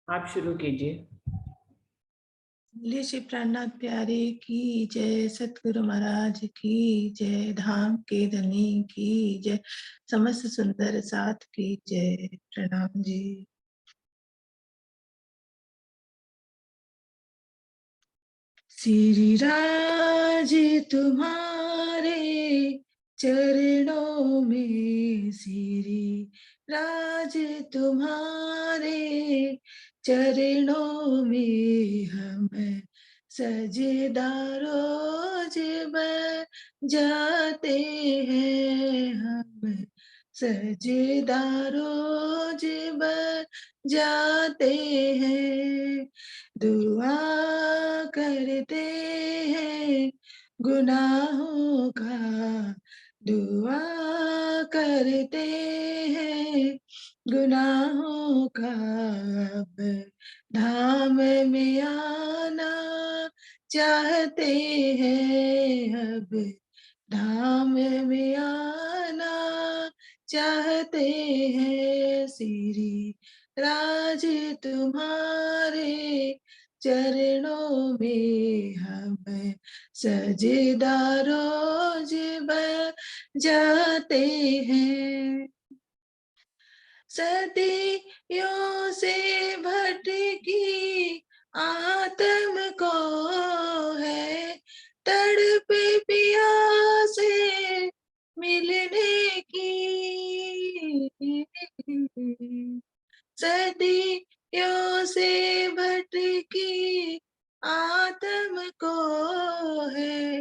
आप शुरू कीजिए। बोलिए श्री प्राणनाथ प्यारे की जय, सतगुरु महाराज की जय, धाम के धनी की जय, समस्त सुंदर साथ की जय। प्रणाम जी। श्री राज तुम्हारे चरणों में, श्री राज तुम्हारे चरणों में, हम सजदा रोज जाते हैं, हम सजदा रोज जाते हैं, दुआ करते हैं गुनाहों का, दुआ करते हैं गुनाहों का, अब धाम में आना चाहते हैं, अब धाम में आना चाहते हैं, श्री राज तुम्हारे चरणों में, हम सजदा रोज जाते हैं, सदियों से भटकी आत्म को है तड़प प्यासे मिलने की, सदियों से भटकी आत्म को है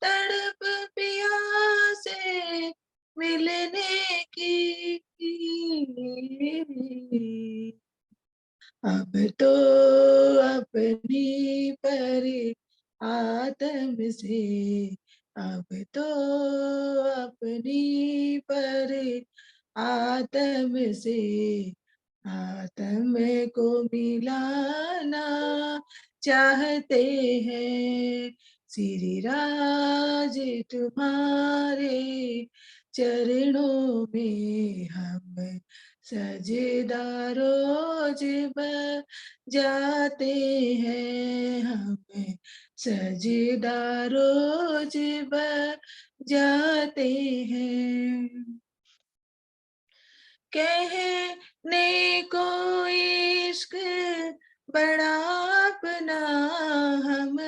तड़प प्यासे मिलने की, अब तो अपनी पर आत्म से, अब तो अपनी पर आत्म से आत्म को मिलाना चाहते हैं, श्री राज तुम्हारे चरणों में, हम सजदा रोज जाते हैं, हम सजदा रोज जाते हैं, कहने को इश्क बड़ा अपना, हम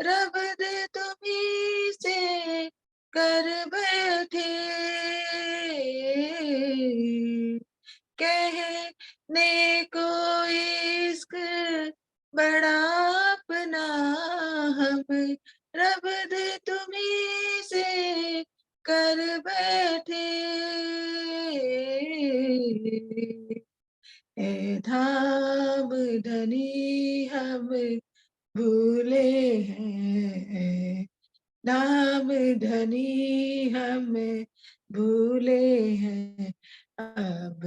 रब दे तुम्ही से कर बैठे, कहने को इश्क बड़ा अपना, हम रब दे तुम्ही से कर बैठे, ए धाम धनी हम भूले हैं, नाम धनी हम भूले हैं, अब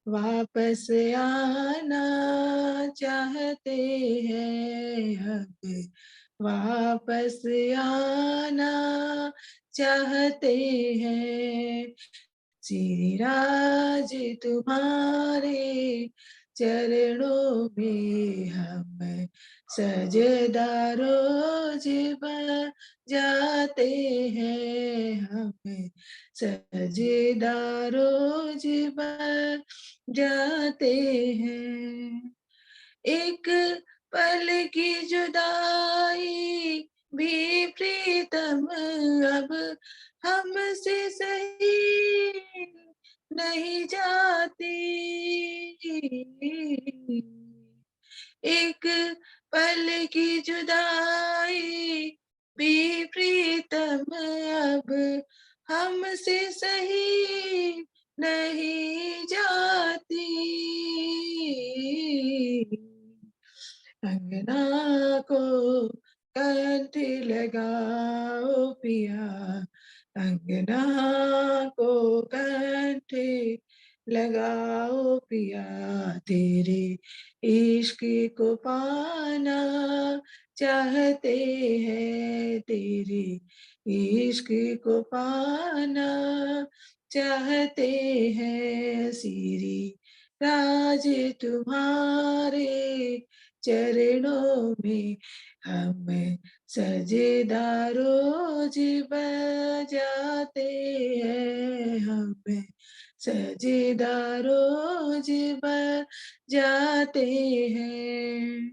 वापस आना चाहते हैं, अब वापस आना चाहते हैं, श्री राज तुम्हारे चरणों में, हम सजदा रोज जाते हैं, हम सजदा रोज जाते हैं, एक पल की जुदाई भी प्रीतम अब हमसे सही नहीं जाती, एक पल की जुदाई भी प्रीतम अब हमसे सही नहीं जाती, अंगना को कंठ लगाओ पिया, अंगना को कंठ लगाओ पिया, तेरे इश्क को पाना चाहते हैं, तेरे इश्क को पाना चाहते हैं, श्री राज तुम्हारे चरणों में हम सजदा रोज बजाते हैं, हम सजदा रोज बजाते हैं।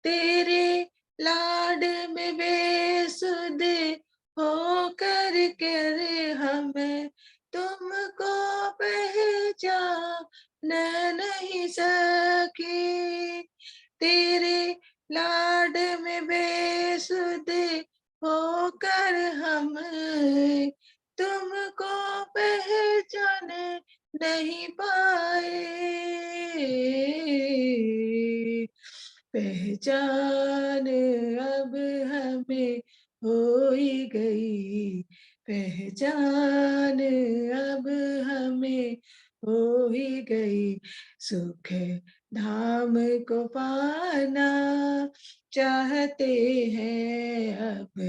तेरे लाड में बेसुध होकर कर हमें तुमको पहचान नहीं सके। तेरे लाड में बेसुध होकर हम तुमको पहचान नहीं पाए। पहचान अब हमें हो ही गई, पहचान अब हमें हो ही गई। सुख धाम को पाना चाहते हैं, अब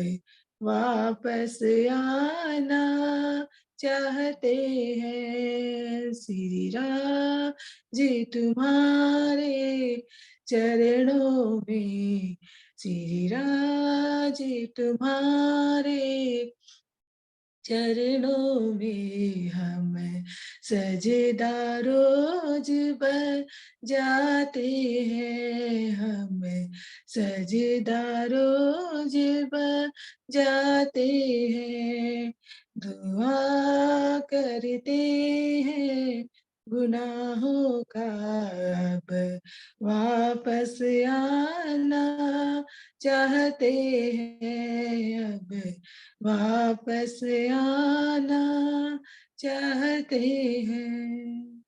वापस आना चाहते हैं। श्री राम जी तुम्हारे चरणों में, श्री राम जी तुम्हारे चरणों में हम सजदा रोज जाते हैं, हम सजदा रोज जाते हैं। दुआ करते हैं गुनाहों का अब वापस आना चाहते हैं, अब वापस आना चाहते हैं।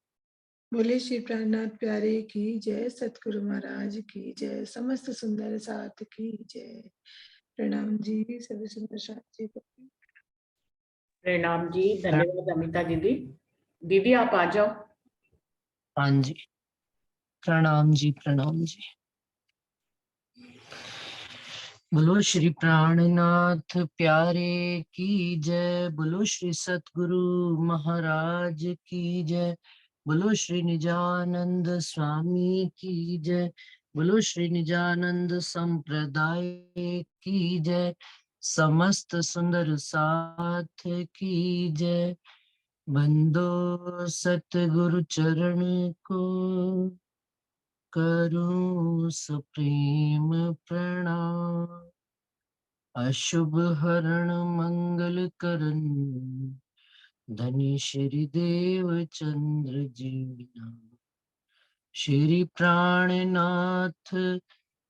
बोले श्री प्राणनाथ प्यारे की जय, सतगुरु महाराज की जय, समस्त सुंदर साथ की जय। प्रणाम जी सभी सुंदर साथ जी को। प्रणाम जी, धन्यवाद अमिता दीदी। दीदी आप आ जाओ। हाँ जी, प्रणाम जी, प्रणाम जी। बोलो श्री प्राणनाथ प्यारे की जय, बोलो श्री सतगुरु महाराज की जय, बोलो श्री निजानंद स्वामी की जय, बोलो श्री निजानंद संप्रदाय की जय, समस्त सुंदर साथ की जय। बंदो सतगुरु चरण को करूं सुप्रेम प्रणाम। अशुभ हरण मंगल करन, धनी श्री देव चंद्र जी नाम। श्री प्राणनाथ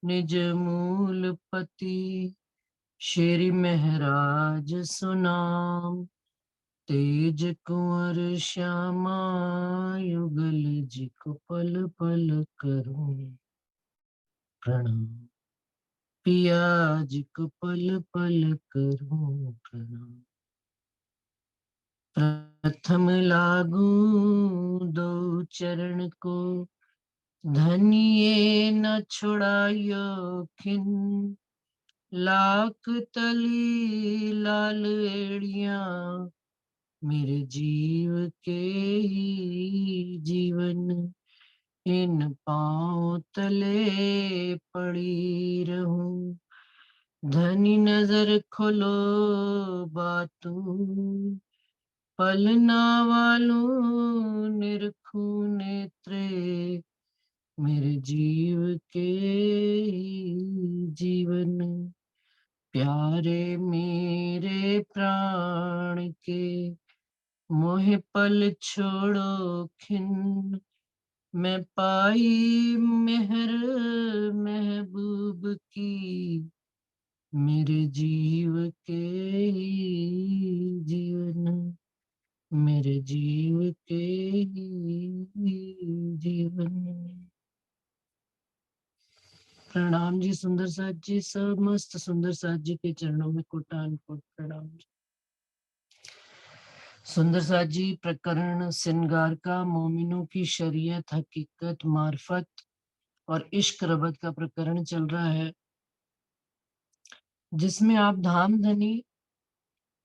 निज मूल पति, श्री महराज सुनाम। तेज कुंवर श्यामा युगल जी को पल पल करूं प्रणाम। पिया जी को पल पल करूं प्रणाम। प्रथम लागू दो चरण को, धनिये न छुड़ायो खिन। लाख तली लाल एड़ियां, मेरे जीव के ही जीवन। इन पांव तले पड़ी रहूं, धनी नजर खोलो बातू। पलना वालों निरखू नेत्रे, मेरे जीव के ही जीवन। प्यारे मेरे प्राण के, मोह पल छोड़ो खिन। मैं पाई मेहर महबूब की, मेरे जीव के ही जीवन। मेरे जीव के ही जीवन। प्रणाम जी सुंदर साथ जी, समस्त सुंदर साथ जी के चरणों में कोटान कोट प्रणाम। सुंदर साथ जी प्रकरण सिंगार का मोमिनों की शरीयत, हकीकत, मार्फत और इश्क रबत का प्रकरण चल रहा है, जिसमें आप धाम धनी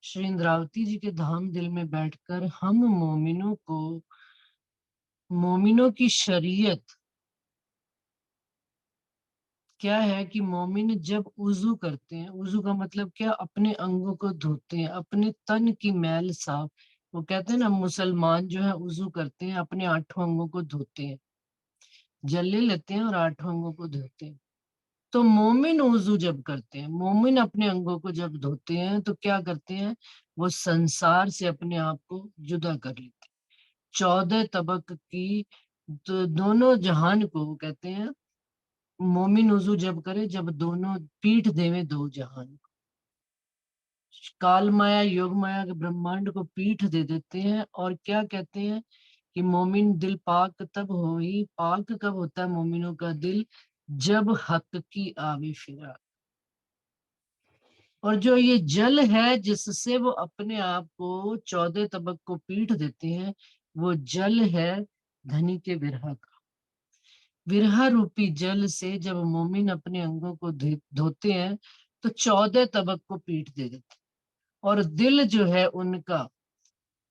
श्री इंद्रावती जी के धाम दिल में बैठकर हम मोमिनों को मोमिनों की शरीयत क्या है कि मोमिन जब उजू करते हैं, उजू का मतलब क्या, अपने अंगों को धोते हैं, अपने तन की मैल साफ, वो कहते हैं ना मुसलमान जो है उजू करते हैं, अपने 8 अंगों को धोते हैं, जल ले लेते हैं और 8 अंगों को धोते हैं। तो मोमिन वुजू जब करते हैं, मोमिन अपने अंगों को जब धोते हैं तो क्या करते हैं, वो संसार से अपने आप को जुदा कर लेते हैं। 14 तबक की दोनों जहान को वो कहते हैं, मोमिन वुजू जब करे, जब दोनों पीठ देवे दो जहान को, काल माया योग माया के ब्रह्मांड को पीठ दे देते हैं। और क्या कहते हैं कि मोमिन दिल पाक तब हो ही, पाक कब होता है मोमिनों का दिल, जब हक की आवे फिरा। और जो ये जल है जिससे वो अपने आप को 14 तबक को पीठ देते हैं, वो जल है धनी के विरह का। विरह रूपी जल से जब मोमिन अपने अंगों को धोते हैं तो 14 तबक को पीठ दे देते हैं। और दिल जो है उनका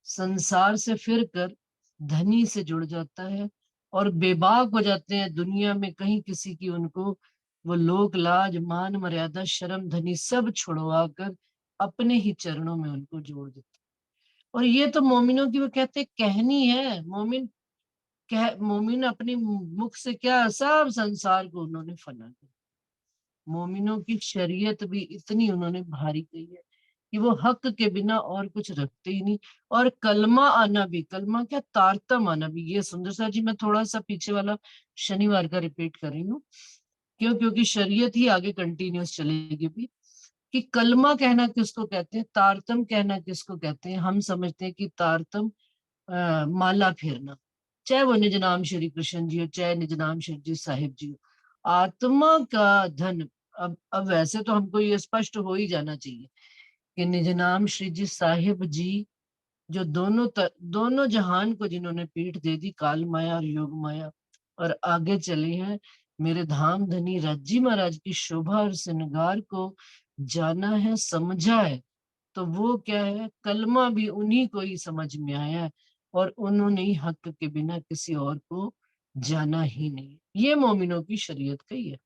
संसार से फिर कर धनी से जुड़ जाता है और बेबाक हो जाते हैं, दुनिया में कहीं किसी की उनको वो लोक लाज मान मर्यादा शर्म धनी सब छुड़वा कर अपने ही चरणों में उनको जोड़ देते। और ये तो मोमिनों की वो कहते कहनी है। मोमिन अपनी मुख से क्या, सब संसार को उन्होंने फना किया। मोमिनों की शरीयत भी इतनी उन्होंने भारी कही है कि वो हक के बिना और कुछ रखते ही नहीं। और कलमा आना भी, कलमा क्या, तारतम आना भी, ये सुंदर सा जी मैं थोड़ा सा पीछे वाला शनिवार का रिपीट कर रही हूँ, क्योंकि शरीयत ही आगे कंटिन्यूस चलेगी भी। कि कलमा कहना किसको कहते हैं, तारतम कहना किसको कहते हैं। हम समझते हैं कि तारतम माला फेरना, चाहे वो निज नाम श्री कृष्ण जी हो, चाहे निज नाम श्री जी साहिब जी हो, आत्मा का धन। अब वैसे तो हमको ये स्पष्ट हो ही जाना चाहिए कि निज नाम श्री जी साहिब जी जो दोनों जहान को जिन्होंने पीठ दे दी, काल माया और योग माया, और आगे चले हैं मेरे धाम धनी राज्जी महाराज की शोभा और श्रृंगार को जाना है समझा है, तो वो क्या है, कलमा भी उन्हीं को ही समझ में आया है और उन्होंने ही हक के बिना किसी और को जाना ही नहीं। ये मोमिनों की शरीयत का ही है।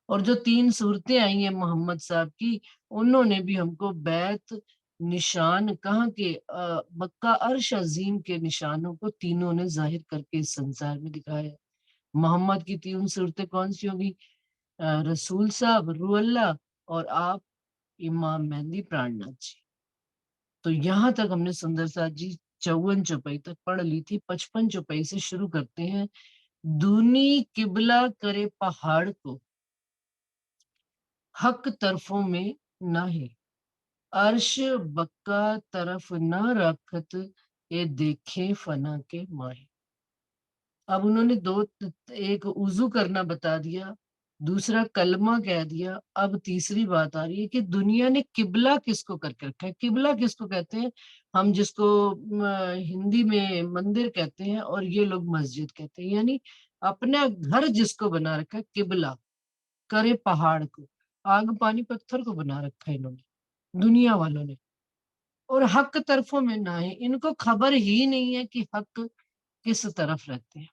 और जो 3 सूरतें आई हैं मोहम्मद साहब की, उन्होंने भी हमको बैत निशान कहाँ के, मक्का अर्श अजीम के निशानों को तीनों ने जाहिर करके इस संसार में दिखाया है। मोहम्मद की 3 सूरतें कौन सी होगी, रसूल साहब, रूह अल्लाह, और आप इमाम मेहंदी प्राणनाथ जी। तो यहाँ तक हमने सुंदर साथ जी 54 चौपाई तक पढ़ ली थी। 55 चौपाई से शुरू करते हैं। दूनी किबला करे पहाड़ को, हक तरफों में ना है, अर्श बक्का तरफ न रखत, ये देखे फना के माहे। अब उन्होंने एक उजू करना बता दिया, दूसरा कलमा कह दिया, अब तीसरी बात आ रही है कि दुनिया ने किबला किसको करके रखा है। किबला किसको कहते हैं, हम जिसको हिंदी में मंदिर कहते हैं और ये लोग मस्जिद कहते हैं, यानी अपना घर जिसको बना रखा है किबला करे पहाड़ को, आग पानी पत्थर को बना रखा है इन्होंने, दुनिया वालों ने। और हक तरफों में ना है, इनको खबर ही नहीं है कि हक किस तरफ रहते हैं।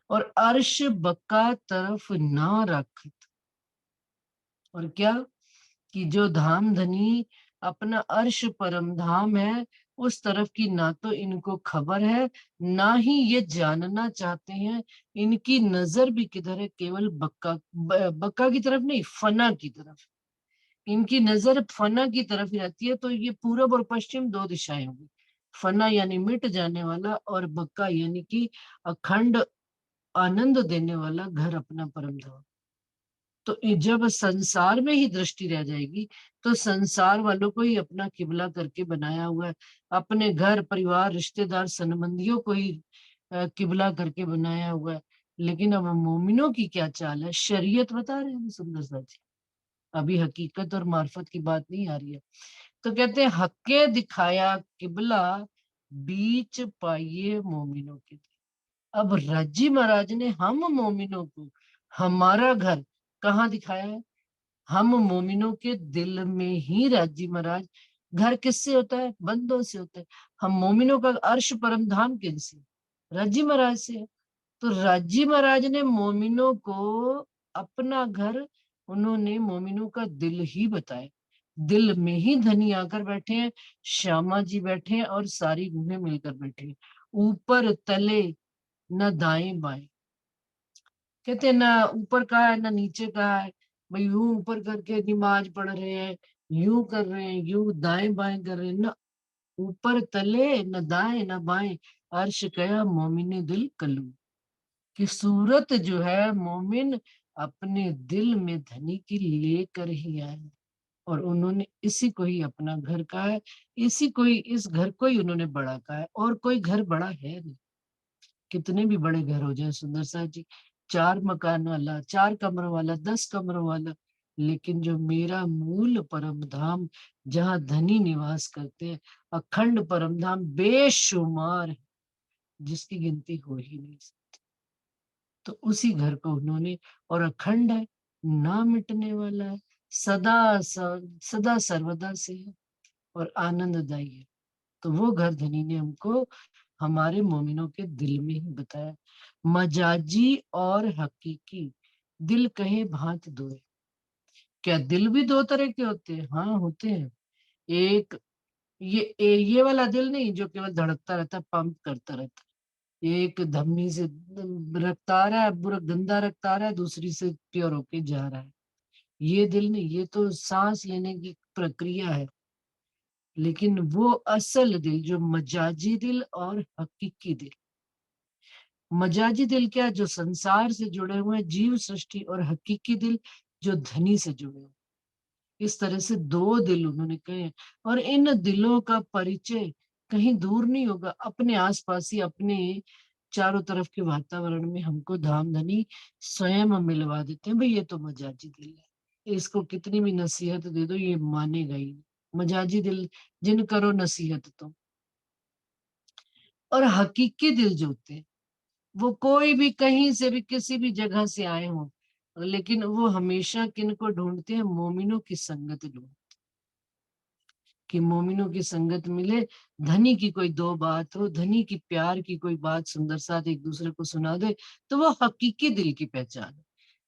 और अर्श बका तरफ ना रखत, और क्या कि जो धाम धनी अपना अर्श परम धाम है उस तरफ की ना तो इनको खबर है, ना ही ये जानना चाहते हैं। इनकी नजर भी किधर है, केवल बक्का की तरफ नहीं, फना की तरफ। इनकी नजर फना की तरफ ही रहती है। तो ये पूरब और पश्चिम 2 दिशाएं होंगी, फना यानी मिट जाने वाला, और बक्का यानी कि अखंड आनंद देने वाला घर, अपना परम धाम। तो जब संसार में ही दृष्टि रह जाएगी तो संसार वालों को ही अपना किबला करके बनाया हुआ है, अपने घर परिवार रिश्तेदार संबंधियों को ही किबला करके बनाया हुआ है। लेकिन अब मोमिनों की क्या चाल है, शरीयत बता रहे हैं सुंदर सा जी, अभी हकीकत और मार्फत की बात नहीं आ रही है। तो कहते हैं हक्के दिखाया किबला, बीच पाइये मोमिनों के। अब रज्जी महाराज ने हम मोमिनों को हमारा घर कहाँ दिखाया है, हम मोमिनों के दिल में ही राजी महाराज घर किससे होता है? बंदों से होता है। हम मोमिनों का अर्श परम धाम किनसे? राजी महाराज से है। तो राजी महाराज ने मोमिनों को अपना घर, उन्होंने मोमिनों का दिल ही बताया। दिल में ही धनी आकर बैठे हैं, श्यामा जी बैठे हैं और सारी रूहें मिलकर बैठे हैं। ऊपर तले न दाएं बाएं, कहते हैं ना ऊपर का है ना नीचे का है। भाई यूं ऊपर करके नमाज पढ़ रहे हैं, यूं कर रहे हैं, यूं दाएं बाएं कर रहे हैं, ना ऊपर तले न दाएं न बाएं। अर्श कया मोमिने दिल कलू, कि सूरत जो है मोमिन अपने दिल में धनी की लेकर ही आए, और उन्होंने इसी को ही अपना घर कहा है, इसी को ही, इस घर को ही उन्होंने बड़ा कहा है। और कोई घर बड़ा है नहीं। कितने भी बड़े घर हो जाए सुंदर साहब जी, 4 मकान वाला, 4 कमरों वाला, 10 कमरों वाला, लेकिन जो मेरा मूल परम धाम जहाँ धनी निवास करते हैं, अखंड परम धाम बेशुमार है, जिसकी गिनती हो ही नहीं सकती। तो उसी घर को उन्होंने, और अखंड है, ना मिटने वाला है, सदा सर्वदा से है और आनंददायी है। तो वो घर धनी ने हमको हमारे मोमिनों के दिल में ही बताया। मजाजी और हकीकी दिल कहे भांत दो। क्या दिल भी 2 तरह के होते हैं? हाँ होते हैं। एक ये वाला दिल नहीं जो केवल धड़कता रहता है, पंप करता रहता है। एक धमनी से रक्त आ रहा है, बुरा गंदा रक्त आ रहा है, दूसरी से प्योर होके जा रहा है। ये दिल नहीं, ये तो सांस लेने की प्रक्रिया है। लेकिन वो असल दिल जो मजाजी दिल और हकीकी दिल, मजाजी दिल क्या, जो संसार से जुड़े हुए हैं, जीव सृष्टि, और हकीकी दिल जो धनी से जुड़े हुए। इस तरह से 2 दिल उन्होंने कहे। और इन दिलों का परिचय कहीं दूर नहीं होगा, अपने आसपास ही, अपने चारों तरफ के वातावरण में हमको धाम धनी स्वयं मिलवा देते हैं। भाई ये तो मजाजी दिल है, इसको कितनी भी नसीहत दे दो ये मानेगा ही नहीं। मजाजी दिल जिन करो नसीहत तो। और हकीकी दिल जो होते हैं, वो कोई भी कहीं से भी किसी भी जगह से आए हों, लेकिन वो हमेशा किनको ढूंढते हैं? मोमिनों की संगत ढूंढते, कि मोमिनों की संगत मिले, धनी की कोई 2 बात हो, धनी की प्यार की कोई बात सुंदर साथ एक दूसरे को सुना दे, तो वो हकीकी दिल की पहचान है।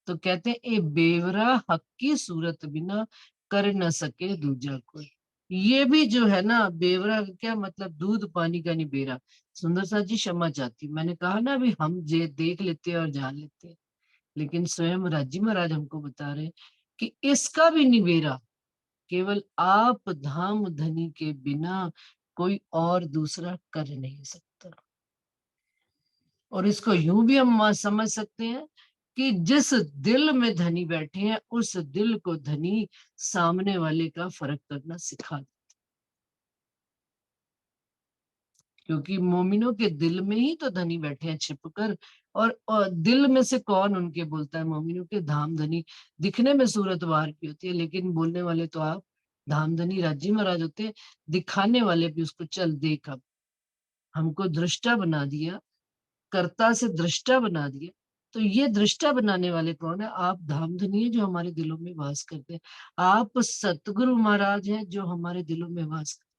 तो कहते हैं ए बेवरा हक्की सूरत बिना कर न सके दूजा कोई। ये भी जो है ना, बेवरा का क्या मतलब? दूध पानी का नहीं बेरा। सुंदर साथ जी क्षमा चाहती, मैंने कहा ना अभी हम जे देख लेते हैं और जान लेते हैं, लेकिन स्वयं राजी महाराज हमको बता रहे हैं कि इसका भी नहीं बेरा, केवल आप धाम धनी के बिना कोई और दूसरा कर नहीं सकता। और इसको यूं भी हम समझ सकते हैं कि जिस दिल में धनी बैठे हैं, उस दिल को धनी सामने वाले का फर्क करना सिखा दे। क्योंकि मोमिनों के दिल में ही तो धनी बैठे हैं छिपकर। और दिल में से कौन उनके बोलता है? मोमिनों के धाम धनी दिखने में सूरत बाहर की होती है, लेकिन बोलने वाले तो आप धाम धनी राजी महाराज होते हैं। दिखाने वाले भी उसको चल देख, अब हमको दृष्टा बना दिया, कर्ता से दृष्टा बना दिया। तो ये दृष्टा बनाने वाले कौन है? आप धाम धनी है जो हमारे दिलों में वास करते हैं। आप सतगुरु महाराज हैं जो हमारे दिलों में वास करते हैं,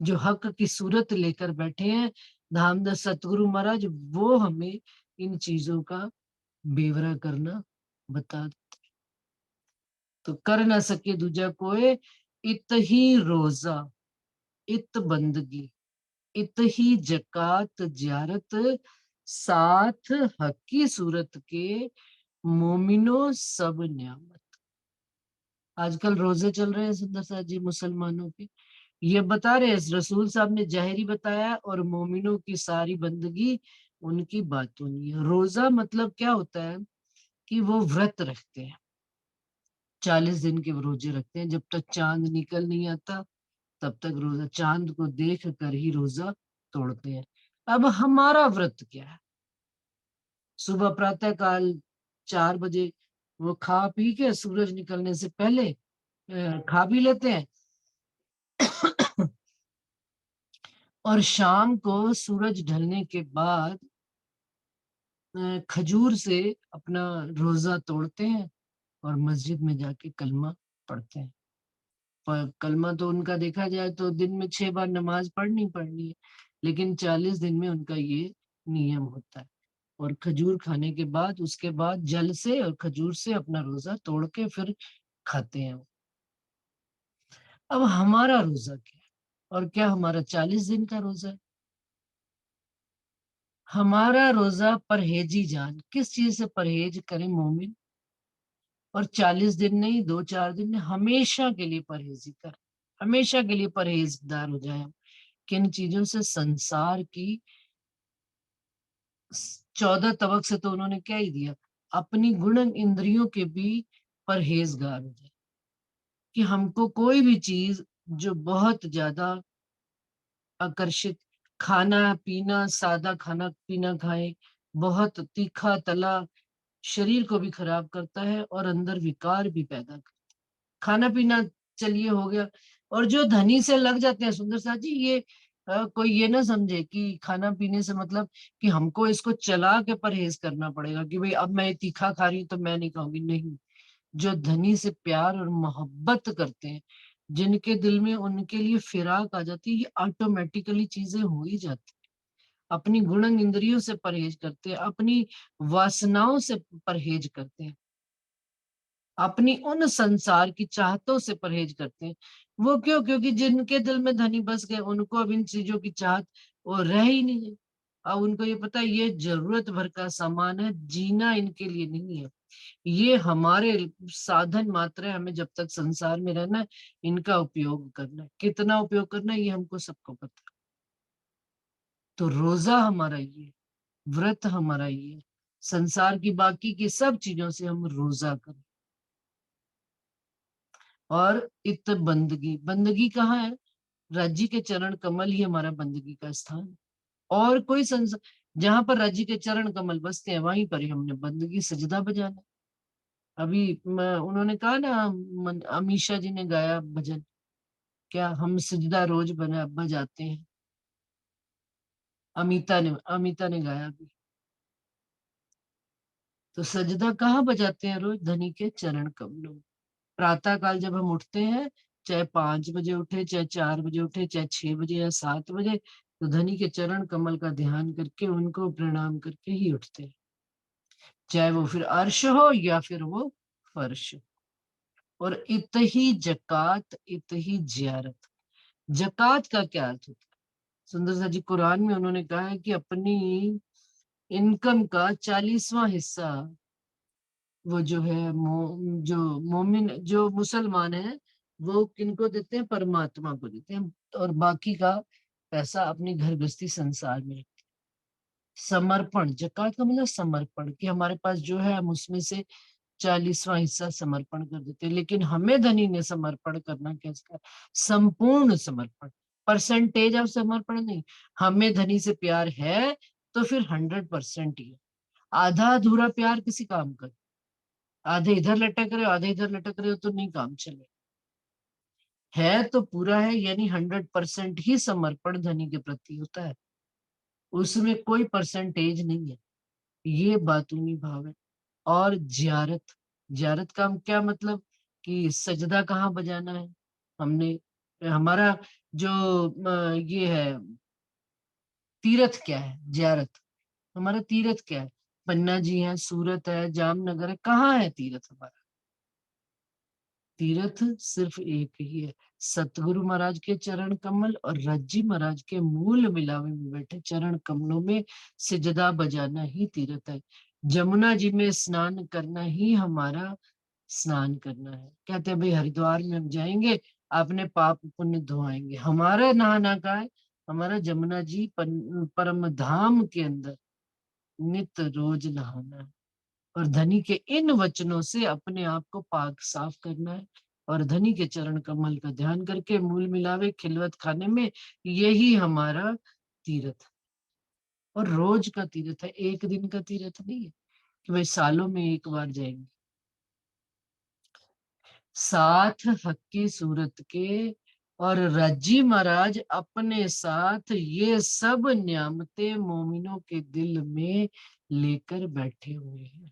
जो हक की सूरत लेकर बैठे हैं। धामदास सतगुरु महाराज वो हमें इन चीजों का बेवरा करना बता देते। तो कर ना सके दूजा कोई, इत ही रोजा, इत बंदगी, इत ही जकात ज्यारत, साथ हकी सूरत के मोमिनो सब न्यामत। आजकल रोजे चल रहे हैं सुंदर साथ जी मुसलमानों के, ये बता रहे हैं रसूल साहब ने जाहिरी बताया, और मोमिनों की सारी बंदगी उनकी बातों नहीं है। रोजा मतलब क्या होता है? कि वो व्रत रखते हैं, 40 दिन के रोजे रखते हैं, जब तक चांद निकल नहीं आता तब तक रोजा, चांद को देख कर ही रोजा तोड़ते हैं। अब हमारा व्रत क्या है? सुबह प्रातः काल 4 बजे वो खा पी के सूरज निकलने से पहले खा भी लेते हैं, और शाम को सूरज ढलने के बाद खजूर से अपना रोजा तोड़ते हैं और मस्जिद में जाके कलमा पढ़ते हैं। कलमा तो उनका देखा जाए तो दिन में 6 बार नमाज पढ़नी पड़नी है, लेकिन 40 दिन में उनका ये नियम होता है। और खजूर खाने के बाद, उसके बाद जल से और खजूर से अपना रोजा तोड़ के फिर खाते हैं वो। अब हमारा रोजा क्या है, और क्या हमारा 40 दिन का रोजा है? हमारा रोजा परहेजी जान, किस चीज से परहेज करें मोमिन? और 40 दिन नहीं, 2-4 दिन नहीं, हमेशा के लिए परहेजी कर, हमेशा के लिए परहेजगार हो जाए हम। किन चीजों से? संसार की 14 तबक से तो उन्होंने क्या ही दिया, अपनी गुण इंद्रियों के भी परहेजगार हो जाए। कि हमको कोई भी चीज जो बहुत ज्यादा आकर्षित, खाना पीना, सादा खाना पीना खाएं, बहुत तीखा तला शरीर को भी खराब करता है और अंदर विकार भी पैदा करता है। खाना पीना चलिए हो गया। और जो धनी से लग जाते हैं, सुंदर साथ जी, ये कोई ये ना समझे कि खाना पीने से मतलब कि हमको इसको चला के परहेज करना पड़ेगा कि भाई अब मैं तीखा खा रही हूँ तो मैं नहीं खाऊंगी, नहीं। जो धनी से प्यार और मोहब्बत करते हैं, जिनके दिल में उनके लिए फिराक आ जाती है, ये ऑटोमेटिकली चीजें हो ही जाती है। अपनी गुण इंद्रियों से परहेज करते हैं, अपनी वासनाओं से परहेज करते हैं, अपनी उन संसार की चाहतों से परहेज करते हैं। वो क्यों? क्योंकि जिनके दिल में धनी बस गए, उनको अब इन चीजों की चाहत वो रह ही नहीं है। अब उनको ये पता है ये जरूरत भर का सामान है, जीना इनके लिए नहीं है। ये हमारे साधन मात्र है, हमें जब तक संसार में रहना है इनका उपयोग करना है। कितना उपयोग करना है ये हमको सबको पता है। तो रोजा हमारा ये है, व्रत हमारा ये है, संसार की बाकी की सब चीजों से हम रोजा करें। और इत बंदगी, बंदगी कहाँ है? राज्य के चरण कमल ही हमारा बंदगी का स्थान है। और कोई संसार, जहां पर राज्य के चरण कमल बसते हैं वहीं पर ही हमने बंदगी सजदा बजाना। अभी उन्होंने कहा ना, अमीषा जी ने गाया भजन, क्या हम सजदा रोज बजाते हैं। अमिता ने गाया भी। तो सजदा कहाँ बजाते हैं? रोज धनी के चरण कमलों में। प्रातः काल जब हम उठते हैं, चाहे 5 बजे उठे, चाहे 4 बजे उठे, चाहे 6 बजे या 7 बजे, तो धनी के चरण कमल का ध्यान करके उनको प्रणाम करके ही उठते हैं। चाहे वो फिर अर्श हो या फिर वो फर्श। और इत ही जकात, इत ही जियारत। जकात का क्या अर्थ होता है? सुंदर सा जी कुरान में उन्होंने कहा है कि अपनी इनकम का 40वां हिस्सा वो जो है जो मोमिन, जो मुसलमान है, वो किनको देते हैं? परमात्मा को देते हैं। और बाकी का पैसा अपनी घर गृहस्थी संसार में रखते हैं। समर्पण, जकात का मतलब समर्पण, कि हमारे पास जो है हम उसमें से 40वां हिस्सा समर्पण कर देते हैं। लेकिन हमें धनी ने समर्पण करना कैसा है? संपूर्ण समर्पण, परसेंटेज ऑफ समर्पण नहीं। हमें धनी से प्यार है तो फिर 100% ही है। आधा अधूरा प्यार किसी काम का, आधे इधर लटक रहे हो आधे इधर लटक रहे हो तो नहीं काम चले। है तो पूरा है, यानी 100% ही समर्पण धनी के प्रति होता है, उसमें कोई परसेंटेज नहीं है। ये बातूनी भाव है। और जियारत, जियारत का क्या मतलब? कि सजदा कहाँ बजाना है हमने, हमारा जो ये है तीर्थ क्या है? जियारत। हमारा तीर्थ क्या है? पन्ना जी है, सूरत है, जामनगर है, कहाँ है तीर्थ हमारा? तीर्थ सिर्फ एक ही है, सतगुरु महाराज के चरण कमल और रज्जी महाराज के मूल मिलावे में बैठे चरण कमलों में सिजदा बजाना ही तीर्थ है। जमुना जी में स्नान करना ही हमारा स्नान करना है। कहते हैं भाई हरिद्वार में हम जाएंगे, अपने पाप पुण्य धोआएंगे। हमारा नहाना का है, हमारा जमुना जी परम धाम के अंदर नित रोज नहाना है। और धनी के इन वचनों से अपने आप को पाक साफ करना है। और धनी के चरण कमल का ध्यान करके मूल मिलावे खिलवत खाने में, यही हमारा तीर्थ। और रोज का तीर्थ है, एक दिन का तीर्थ नहीं है कि भाई सालों में एक बार जाएंगे। साथ हक्की सूरत के और रज्जी महाराज अपने साथ ये सब नियामतें मोमिनों के दिल में लेकर बैठे हुए हैं।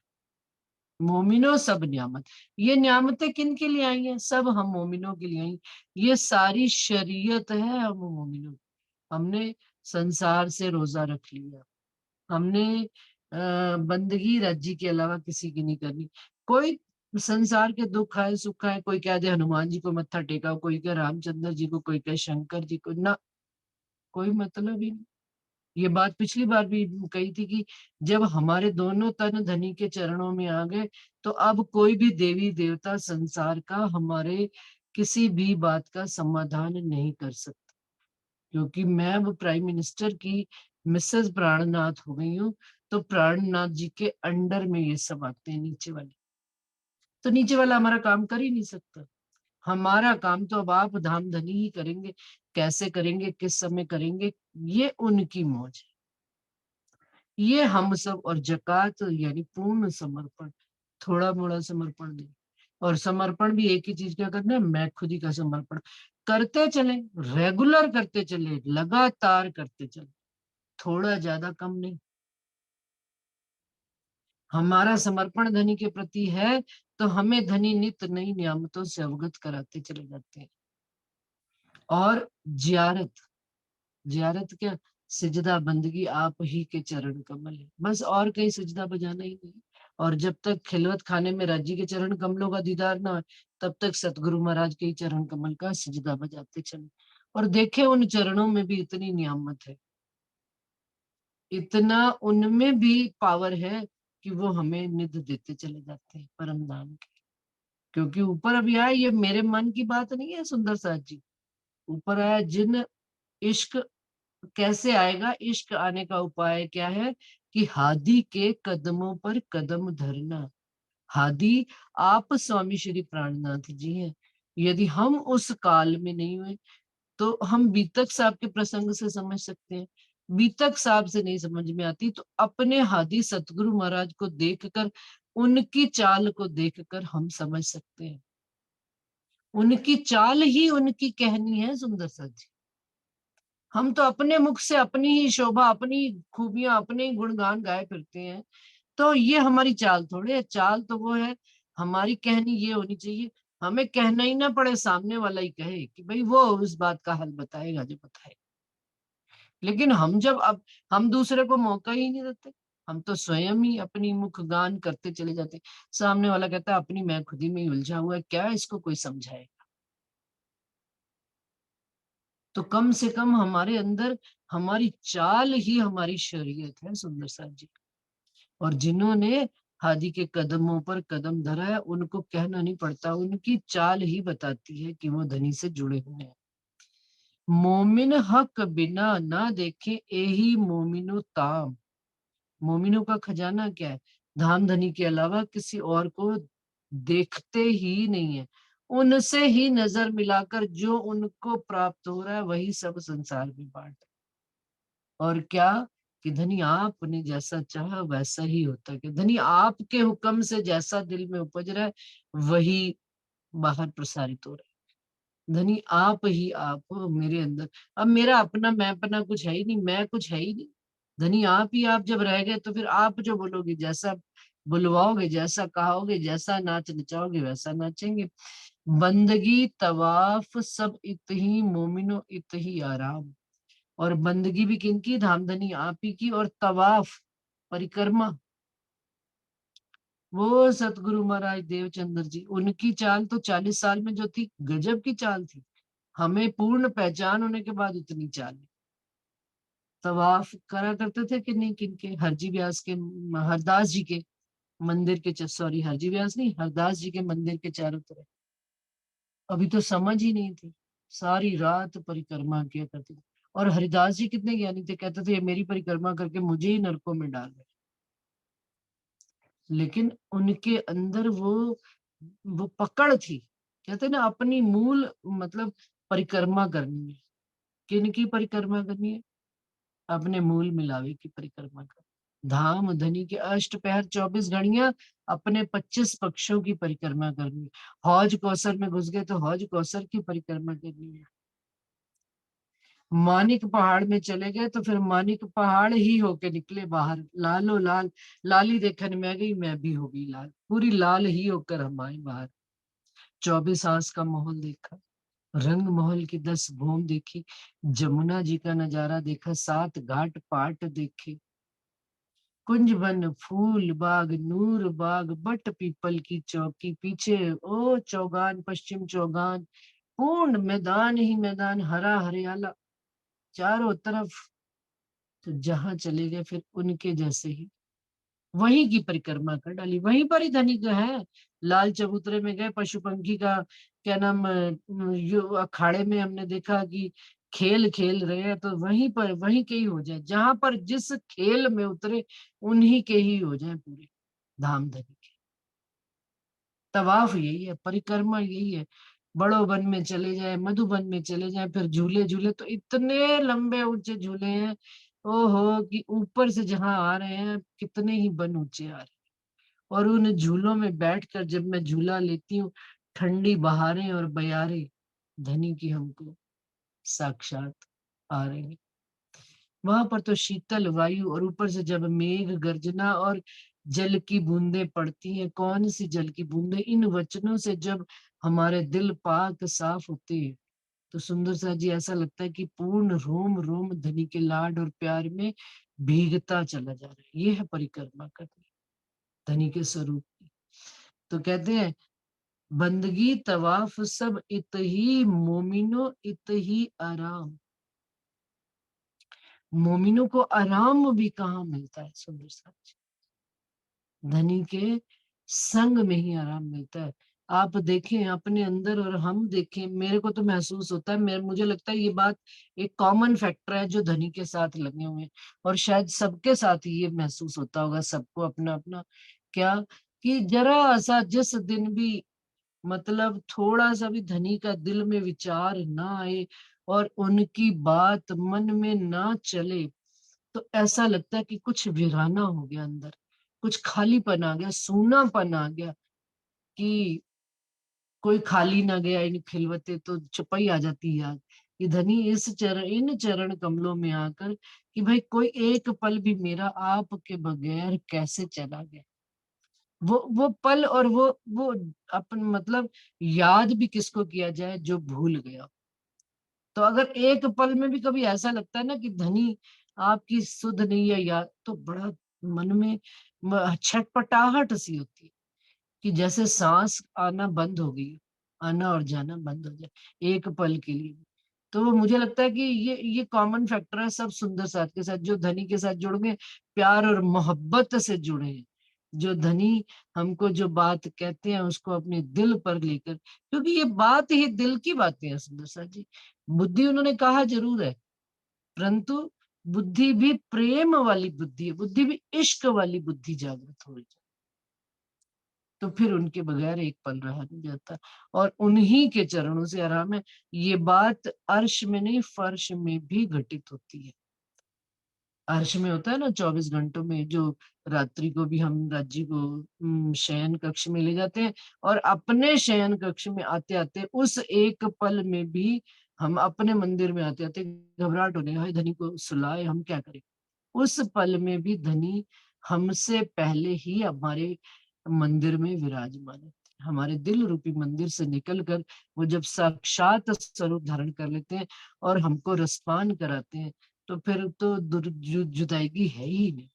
मोमिनो सब नियामत। ये नियामतें किन के लिए आई हैं? सब हम मोमिनों के लिए आई। ये सारी शरीयत है हम मोमिनों। हमने संसार से रोजा रख लिया, हमने बंदगी राज्य के अलावा किसी की नहीं करनी। कोई संसार के दुख आए सुख आए, कोई कह दे हनुमान जी को मत्था टेका, कोई कहे रामचंद्र जी को, कोई कहे शंकर जी को, ना, कोई मतलब ही नहीं। ये बात पिछली बार भी कही थी कि जब हमारे दोनों तन धनी के चरणों में आ गए, तो अब कोई भी देवी देवता संसार का हमारे किसी भी बात का समाधान नहीं कर सकता। क्योंकि मैं अब प्राइम मिनिस्टर की मिसेस प्राणनाथ हो गई हूँ, तो प्राणनाथ जी के अंडर में ये सब आते हैं नीचे वाले। तो नीचे वाला हमारा काम कर ही नहीं सकता। हमारा काम तो अब आप धाम धनी ही करेंगे। कैसे करेंगे, किस समय करेंगे, ये उनकी मौज है। ये हम सब, और जकात यानी पूर्ण समर्पण, थोड़ा मोड़ा समर्पण नहीं। और समर्पण भी एक ही चीज क्या करना है, मैं खुद ही का समर्पण करते चले, रेगुलर करते चले, लगातार करते चले, थोड़ा ज्यादा कम नहीं। हमारा समर्पण धनी के प्रति है, तो हमें धनी नित्य नई नियामतों से अवगत कराते चले जाते हैं। और जियारत, जियारत क्या, सिजदा बंदगी आप ही के चरण कमल है, बस और कहीं सिजदा बजाना ही नहीं। और जब तक खिलवत खाने में राज्य के चरण कमलों का दीदार ना हो, तब तक सतगुरु महाराज के ही चरण कमल का सिजदा बजाते चले। और देखे उन चरणों में भी इतनी नियामत है, इतना उनमें भी पावर है कि वो हमें निध देते चले जाते हैं परम धाम के। क्योंकि ऊपर अभी आया, ये मेरे मन की बात नहीं है सुंदर साथ जी, ऊपर आया जिन इश्क कैसे आएगा, इश्क आने का उपाय क्या है कि हादी के कदमों पर कदम धरना। हादी आप स्वामी श्री प्राणनाथ जी हैं। यदि हम उस काल में नहीं हुए, तो हम बीतक साहब के प्रसंग से समझ सकते हैं। बीतक साहब से नहीं समझ में आती, तो अपने हादी सतगुरु महाराज को देखकर, उनकी चाल को देखकर हम समझ सकते हैं। उनकी चाल ही उनकी कहनी है सुंदर सा जी। हम तो अपने मुख से अपनी ही शोभा, अपनी खूबियां, अपने ही गुणगान गाए फिरते हैं। तो ये हमारी चाल थोड़े है, चाल तो वो है, हमारी कहनी ये होनी चाहिए, हमें कहना ही ना पड़े, सामने वाला ही कहे कि भाई वो उस बात का हल बताएगा जो बताएगा। लेकिन हम जब अब हम दूसरे को मौका ही नहीं देते, हम तो स्वयं ही अपनी मुख गान करते चले जाते। सामने वाला कहता है अपनी मैं खुद ही में ही उलझा हुआ है, क्या इसको कोई समझाए। तो कम से कम हमारे अंदर हमारी चाल ही हमारी शरीयत है सुंदर साहब जी। और जिन्होंने हादी के कदमों पर कदम धरा है, उनको कहना नहीं पड़ता, उनकी चाल ही बताती है कि वो धनी से जुड़े हुए हैं। मोमिन हक बिना ना देखे एही मोमिनो ताम। मोमिनों का खजाना क्या है, धाम धनी के अलावा किसी और को देखते ही नहीं है। उनसे ही नजर मिलाकर जो उनको प्राप्त हो रहा है, वही सब संसार में बांट। और क्या कि धनी आपने जैसा चाहा वैसा ही होता है, कि धनी आपके हुक्म से जैसा दिल में उपज रहा है, वही बाहर प्रसारित हो रहा है। धनी आप ही आप हो मेरे अंदर। अब मेरा अपना मैं अपना कुछ है ही नहीं, मैं कुछ है ही नहीं। धनी आप ही आप जब रह गए, तो फिर आप जो बोलोगे, जैसा बुलवाओगे, जैसा कहोगे, जैसा नाच नचाओगे, वैसा नाचेंगे। बंदगी तवाफ सब इत ही मोमिनो इत ही आराम। और बंदगी भी किनकी, धामधनी आप ही की। और तवाफ परिक्रमा, वो सतगुरु महाराज देवचंद्र जी, उनकी चाल तो 40 साल में जो थी, गजब की चाल थी। हमें पूर्ण पहचान होने के बाद इतनी चाल नहीं। तवाफ करा करते थे कि नहीं, किनके, हरजी व्यास के, हरदास जी के मंदिर के, सॉरी हरजी व्यास नहीं, हरदास जी के मंदिर के चारों तरफ। अभी तो समझ ही नहीं थी, सारी रात परिक्रमा किया करते थे। और हरिदास जी कितने ज्ञानी थे, कहते थे ये मेरी परिक्रमा करके मुझे ही नरकों में डाल रहे। लेकिन उनके अंदर वो पकड़ थी, कहते ना अपनी मूल मतलब परिक्रमा करनी है। किनकी परिक्रमा करनी है, अपने मूल मिलावे की परिक्रमा कर। धाम धनी के अष्ट पहर 24 घड़ियां, अपने 25 पक्षों की परिक्रमा करनी है। हौज कौसर में घुस गए तो हौज कौसर की परिक्रमा करनी है। मानिक पहाड़ में चले गए तो फिर मानिक पहाड़ ही होके निकले बाहर। लालो लाल, लाली देखन मैं गई, मैं भी हो गई लाल, पूरी लाल ही होकर हम आए बाहर। 24 आस का महल देखा, रंग महल की 10 भूम देखी, जमुना जी का नजारा देखा, 7 घाट पाट देखे, कुंज वन फूल बाग नूर बाग, बट पीपल की चौकी, पीछे ओ चौगान पश्चिम चौगान, पूर्ण मैदान ही मैदान, हरा हरियाला चारों तरफ। तो जहां चले गए फिर उनके जैसे ही वहीं की परिक्रमा कर डाली, वहीं पर ही धनिक है। लाल चबूतरे में गए, पशु पंखी का क्या नाम अखाड़े में हमने देखा कि खेल खेल रहे हैं, तो वहीं पर वहीं के ही हो जाए, जहां पर जिस खेल में उतरे उन्हीं के ही हो जाए पूरे धाम धनी के। तवाफ यही है, परिक्रमा यही है। बड़ो वन में चले जाए, मधुबन में चले जाए, फिर झूले झूले तो इतने लंबे ऊंचे झूले हैं, ओहो, कि ऊपर से जहां आ रहे हैं कितने ही वन ऊंचे आ रहे हैं। और उन झूलों में बैठकर जब मैं झूला लेती हूँ, ठंडी बहारें और बयारें धनी की हमको साक्षात आ रही हैं। वहां पर तो शीतल वायु, और ऊपर से जब मेघ गर्जना और जल की बूंदें पड़ती हैं, कौन सी जल की बूंदें, इन वचनों से जब हमारे दिल पाक साफ होते हैं, तो सुंदर सा जी ऐसा लगता है कि पूर्ण रोम रोम धनी के लाड और प्यार में भीगता चला जा रहा है। ये है परिक्रमा करनी धनी के स्वरूप की। तो कहते हैं बंदगी तवाफ सब इत ही, मोमिनो इत ही आराम। मोमिनों को आराम भी कहाँ मिलता है सुंदर सा, धनी के संग में ही आराम मिलता है। आप देखें अपने अंदर और हम देखें, मेरे को तो महसूस होता है, मुझे लगता है ये बात एक कॉमन फैक्टर है जो धनी के साथ लगे हुए हैं, और शायद सबके साथ ही ये महसूस होता होगा, सबको अपना अपना। क्या कि जरा सा जिस दिन भी मतलब थोड़ा सा भी धनी का दिल में विचार ना आए और उनकी बात मन में ना चले, तो ऐसा लगता है कि कुछ वीराना हो गया अंदर, कुछ खालीपन आ गया, सूनापन आ गया, कि कोई खाली ना गया इन खिलवते, तो चुपाई आ जाती है याद। कि धनी इन चरण कमलों में आकर कि भाई कोई एक पल भी मेरा आपके बगैर कैसे चला गया। वो पल और वो अपन मतलब याद भी किसको किया जाए जो भूल गया। तो अगर एक पल में भी कभी ऐसा लगता है ना कि धनी आपकी सुध नहीं है याद, तो बड़ा मन में छटपटाहट सी होती है, कि जैसे सांस आना बंद हो गई, आना और जाना बंद हो जाए एक पल के लिए। तो वो मुझे लगता है कि ये कॉमन फैक्टर है सब सुंदर साथ के साथ, जो धनी के साथ जुड़ गए, प्यार और मोहब्बत से जुड़े हैं। जो धनी हमको जो बात कहते हैं उसको अपने दिल पर लेकर, क्योंकि ये बात ही दिल की बातें हैं सुंदर साथ जी। बुद्धि उन्होंने कहा जरूर है, परंतु बुद्धि भी प्रेम वाली बुद्धि है, बुद्धि भी इश्क वाली बुद्धि जागृत हो रही है। तो फिर उनके बगैर एक पल रहा नहीं जाता, और उन्हीं के चरणों से आराम है। ये बात अर्श में नहीं फर्श में भी घटित होती है। अर्श में होता है ना 24 घंटों में, जो रात्रि को भी हम राज्य को शयन कक्ष में ले जाते हैं, और अपने शयन कक्ष में आते आते उस एक पल में भी हम अपने मंदिर में आते आते घबराहट होने, हाय धनी को सुलाए हम क्या करें। उस पल में भी धनी हमसे पहले ही हमारे मंदिर में विराजमान है। हमारे दिल रूपी मंदिर से निकलकर वो जब साक्षात स्वरूप धारण कर लेते हैं और हमको रसपान कराते हैं, तो फिर तो जुदाईगी है ही नहीं।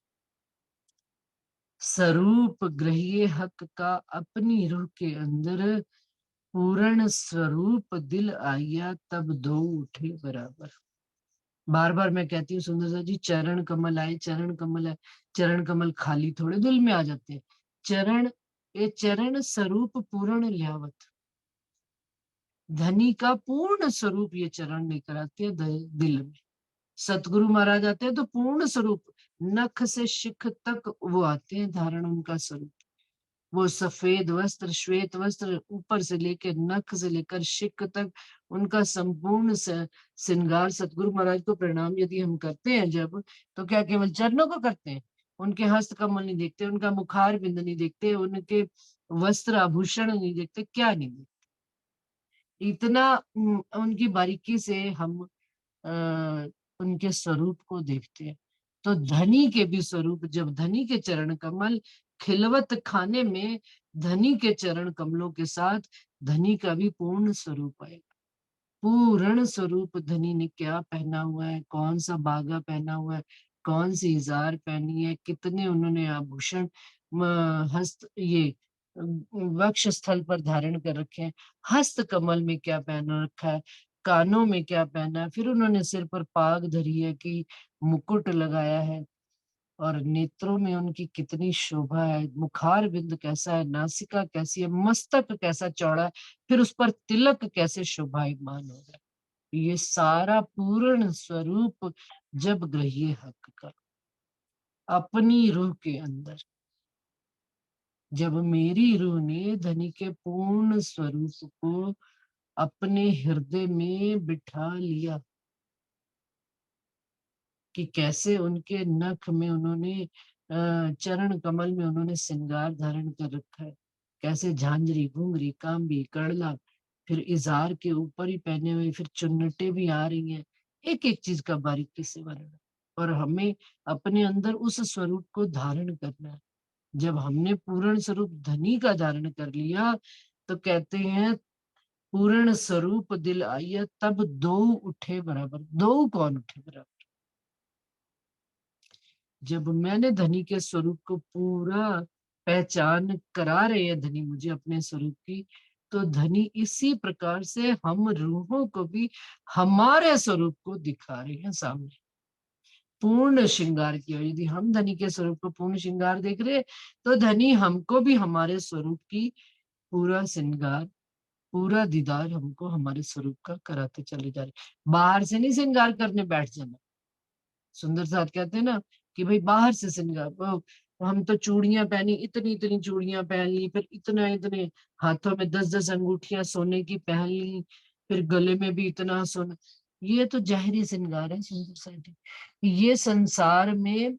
स्वरूप ग्रहिए हक का अपनी रूह के अंदर, पूर्ण स्वरूप दिल आया तब दो उठे बराबर। बार बार मैं कहती हूँ सुंदर सा जी, चरण कमल आए, चरण कमल आए। चरण कमल खाली थोड़े दिल में आ जाते हैं। चरण, ये चरण स्वरूप पूर्ण ल्यावत, धनी का पूर्ण स्वरूप ये चरण लेकर आते हैं दिल में। सतगुरु महाराज आते हैं तो पूर्ण स्वरूप, नख से शिख तक वो आते हैं धारण उनका स्वरूप। वो सफेद वस्त्र, श्वेत वस्त्र, ऊपर से लेकर नख से लेकर शिख तक उनका संपूर्ण श्रृंगार। सतगुरु महाराज को प्रणाम यदि हम करते हैं जब, तो क्या केवल चरणों को करते हैं? उनके हस्त कमल नहीं देखते, उनका मुखार बिंद नहीं देखते, उनके वस्त्र आभूषण नहीं देखते, क्या नहीं देखते? इतना उनकी बारीकी से हम उनके स्वरूप को देखते हैं। तो धनी के भी स्वरूप, जब धनी के चरण कमल खिलवत खाने में धनी के चरण कमलों के साथ धनी का भी पूर्ण स्वरूप आएगा। पूर्ण स्वरूप धनी ने क्या पहना हुआ है, कौन सा बागा पहना हुआ है, कौन सी इजार पहनी है, कितने उन्होंने आभूषण हस्त ये वक्ष स्थल पर धारण कर रखे हैं, हस्त कमल में क्या पहना रखा है, कानों में क्या पहना है, फिर उन्होंने सिर पर पाग धरी है कि मुकुट लगाया है, और नेत्रों में उनकी कितनी शोभा है, मुखार बिंद कैसा है, नासिका कैसी है, मस्तक कैसा चौड़ा है, फिर उस पर तिलक कैसे शोभायमान हो रहा है। ये सारा पूर्ण स्वरूप जब ग्रहिए हक का अपनी रूह के अंदर, जब मेरी रूह ने धनी के पूर्ण स्वरूप को अपने हृदय में बिठा लिया, कि कैसे उनके नख में उन्होंने चरण कमल में उन्होंने श्रृंगार धारण कर रखा है, कैसे झांझरी, घुंघरी, कांबी, कड़ला, फिर इजार के ऊपर ही पहने हुए, फिर चुन्नटे भी आ रही हैं, एक एक चीज का बारीकी से वर्णन। और हमें अपने अंदर उस स्वरूप को धारण करना है। जब हमने पूर्ण स्वरूप धनी का धारण कर लिया तो कहते हैं पूर्ण स्वरूप दिल आइया तब दो उठे बराबर। दो कौन उठे बराबर? जब मैंने धनी के स्वरूप को पूरा पहचान करा रहे हैं धनी मुझे अपने स्वरूप की, तो धनी इसी प्रकार से हम रूहों को भी हमारे स्वरूप को दिखा रहे हैं सामने, पूर्ण श्रृंगार किया। यदि हम धनी के स्वरूप को पूर्ण श्रृंगार देख रहे हैं तो धनी हमको भी हमारे स्वरूप की पूरा श्रृंगार, पूरा दीदार हमको हमारे स्वरूप का कराते चले जा रहे। बाहर से नहीं श्रृंगार करने बैठ जाना। सुंदर साथ कहते हैं ना कि भाई बाहर से श्रृंगार, हम तो चूड़ियां पहनी, इतनी इतनी चूड़ियां पहन ली, फिर इतने इतने हाथों में 10-10 अंगूठियां सोने की पहन ली, फिर गले में भी इतना सोना। ये तो जाहिरी श्रृंगार है सुंदर साथ। ये संसार में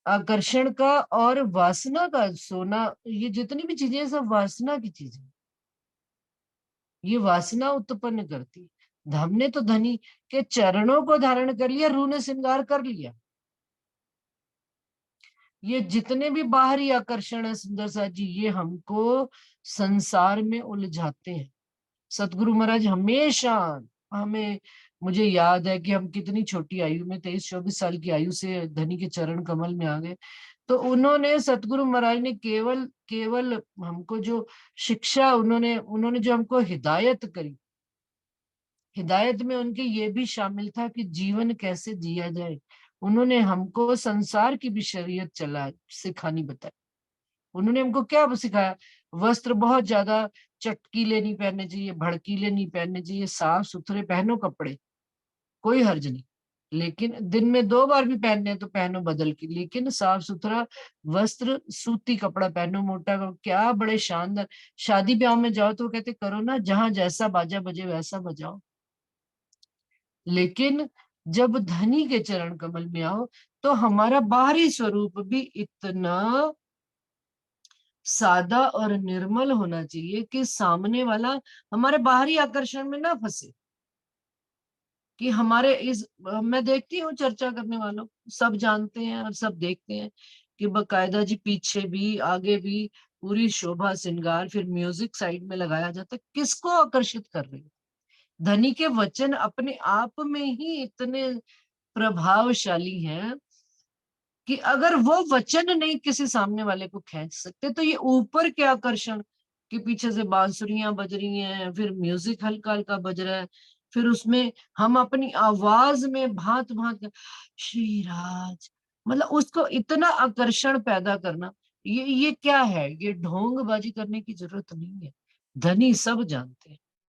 आकर्षण का और वासना का सोना, ये जितनी भी चीजें सब वासना की चीजें, ये वासना उत्पन्न करती है। हमने तो धनी के चरणों को धारण कर लिया, रूह ने श्रृंगार कर लिया। ये जितने भी बाहरी आकर्षण है सुंदर साथ जी, ये हमको संसार में उलझाते हैं। सतगुरु महाराज हमेशा हमें, मुझे याद है कि हम कितनी छोटी आयु में 23-24 साल की आयु से धनी के चरण कमल में आ गए, तो उन्होंने सतगुरु महाराज ने केवल केवल हमको जो शिक्षा उन्होंने जो हमको हिदायत करी, हिदायत में उनके ये भी शामिल था कि जीवन कैसे जिया जाए। उन्होंने हमको संसार की भी शरीयत सिखानी बताई। उन्होंने हमको क्या सिखाया? वस्त्र बहुत ज्यादा चटकीले नहीं पहनने चाहिए, भड़कीले नहीं पहनने चाहिए, साफ सुथरे पहनो कपड़े, कोई हर्ज नहीं, लेकिन दिन में 2 बार भी पहनने तो पहनो बदल के, लेकिन साफ सुथरा वस्त्र, सूती कपड़ा पहनो, मोटा क्या बड़े शानदार। शादी ब्याह में जाओ तो वो कहते करो ना, जहां जैसा बाजा बजे वैसा बजाओ। लेकिन जब धनी के चरण कमल में आओ तो हमारा बाहरी स्वरूप भी इतना सादा और निर्मल होना चाहिए कि सामने वाला हमारे बाहरी आकर्षण में ना फंसे। कि हमारे मैं देखती हूँ चर्चा करने वालों, सब जानते हैं और सब देखते हैं कि बकायदा जी पीछे भी आगे भी पूरी शोभा श्रृंगार, फिर म्यूजिक साइड में लगाया जाता है। किसको आकर्षित कर रही है? धनी के वचन अपने आप में ही इतने प्रभावशाली हैं कि अगर वो वचन नहीं किसी सामने वाले को खींच सकते, तो ये ऊपर के आकर्षण कि पीछे से बांसुरियां बज रही हैं, फिर म्यूजिक हल्का हल्का बज रहा है, फिर उसमें हम अपनी आवाज में भांत भांत श्रीराज, मतलब उसको इतना आकर्षण पैदा करना, ये क्या है? ये ढोंगबाजी करने की जरूरत नहीं है। धनी सब जानते हैं,